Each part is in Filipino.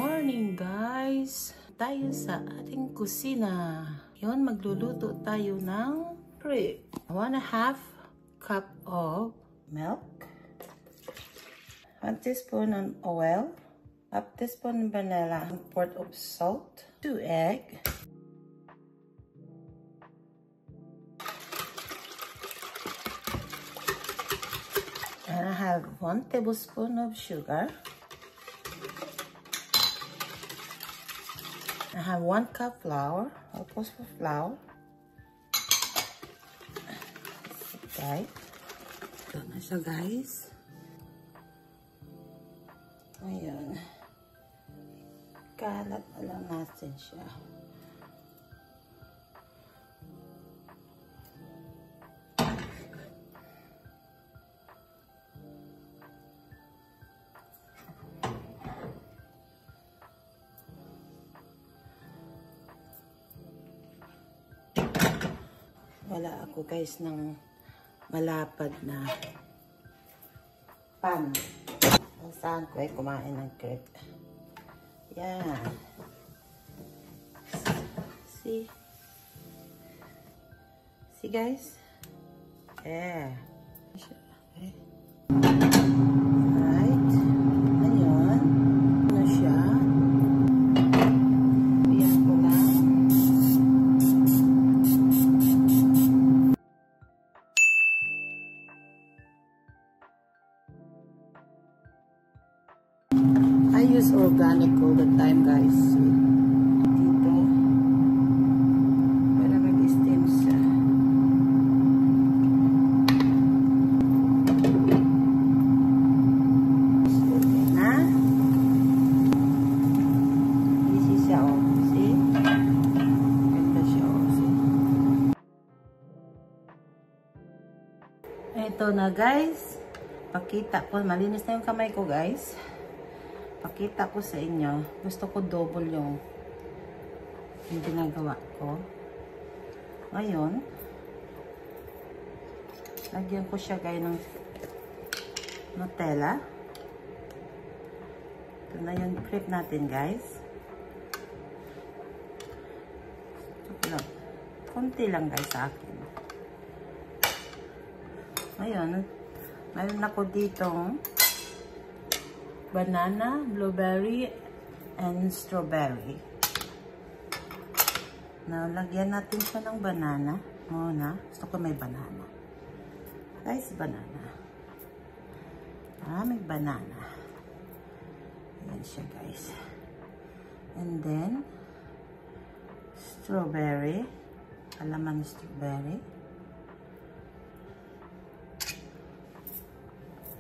morning guys! Tayo sa ating kusina. Yun, magluluto tayo ng crepe. 1.5 cup of milk. 1 teaspoon of oil. 1 teaspoon vanilla. 1 quart of salt. 2 eggs. And I have 1 tablespoon of sugar. I have 1 cup flour, all-purpose flour. Okay. Ito na siya, guys. Ayan. Kalat na lang natin siya. Wala ako guys ng malapad na pan. Saan ko ay kumain ng crepe. Yan. See? See guys? Yeah. Okay. Alright. Ngayon. Ano siya? Iyan ko lang. I use organic all the time, guys. Dito. Para mag-steam siya. Okay na. Easy siya, oh. See? Ganda siya, oh. See? Ito na, guys. Pakita ko. Malinis na yung kamay ko, guys. Pakita ko sa inyo. Gusto ko double yung ginagawa ko. Ngayon, lagyan ko siya gaya ng Nutella. Ito na yung crepe natin, guys. Ito lang. Konti lang, guys, sa akin. Ngayon, mayroon ako ditong banana, blueberry, and strawberry. Now, lagyan natin siya ng banana. Muna. Gusto ko may banana. Guys, banana. May banana. Ayan siya, guys. And then, strawberry. Alaman strawberry.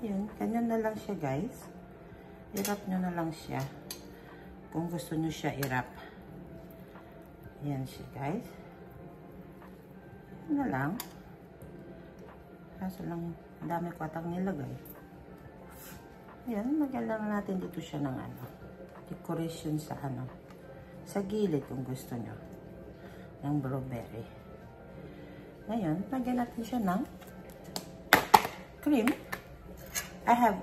Ayan, ganyan na lang siya, guys. I-wrap nyo na lang siya. Kung gusto nyo siya i-wrap. Ayan siya, guys. Ayan na lang. Kaso lang, dami ko atang nilagay. Ayan, lagyan lang natin dito siya ng ano. Decoration sa ano. Sa gilid kung gusto nyo. Ng blueberry. Ngayon, lagyan natin siya ng cream. I have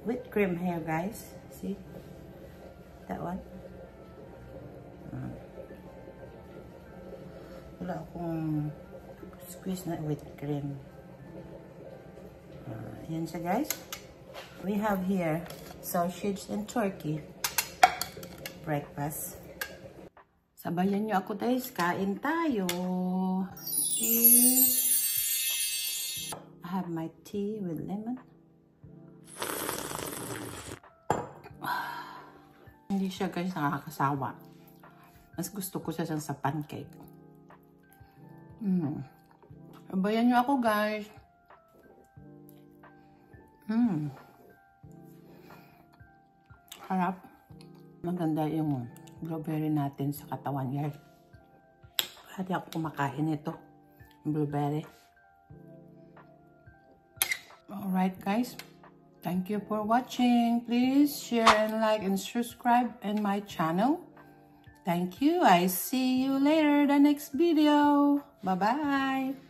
whipped cream here, guys. See? That one. Wala akong squeeze na whipped cream. Yan siya, guys. We have here sausage and turkey. Breakfast. Sabayan nyo ako, guys. Kain tayo. See? I have my tea with lemon. Hindi siya, guys, nakakasawa. Mas gusto ko siya sa pancake. Sabayan nyo ako, guys. Harap. Maganda yung blueberry natin sa katawan, guys. Pwede ako kumakain ito. Blueberry. Alright, guys. Thank you for watching. Please share and like and subscribe in my channel. Thank you. I see you later the next video. Bye-bye.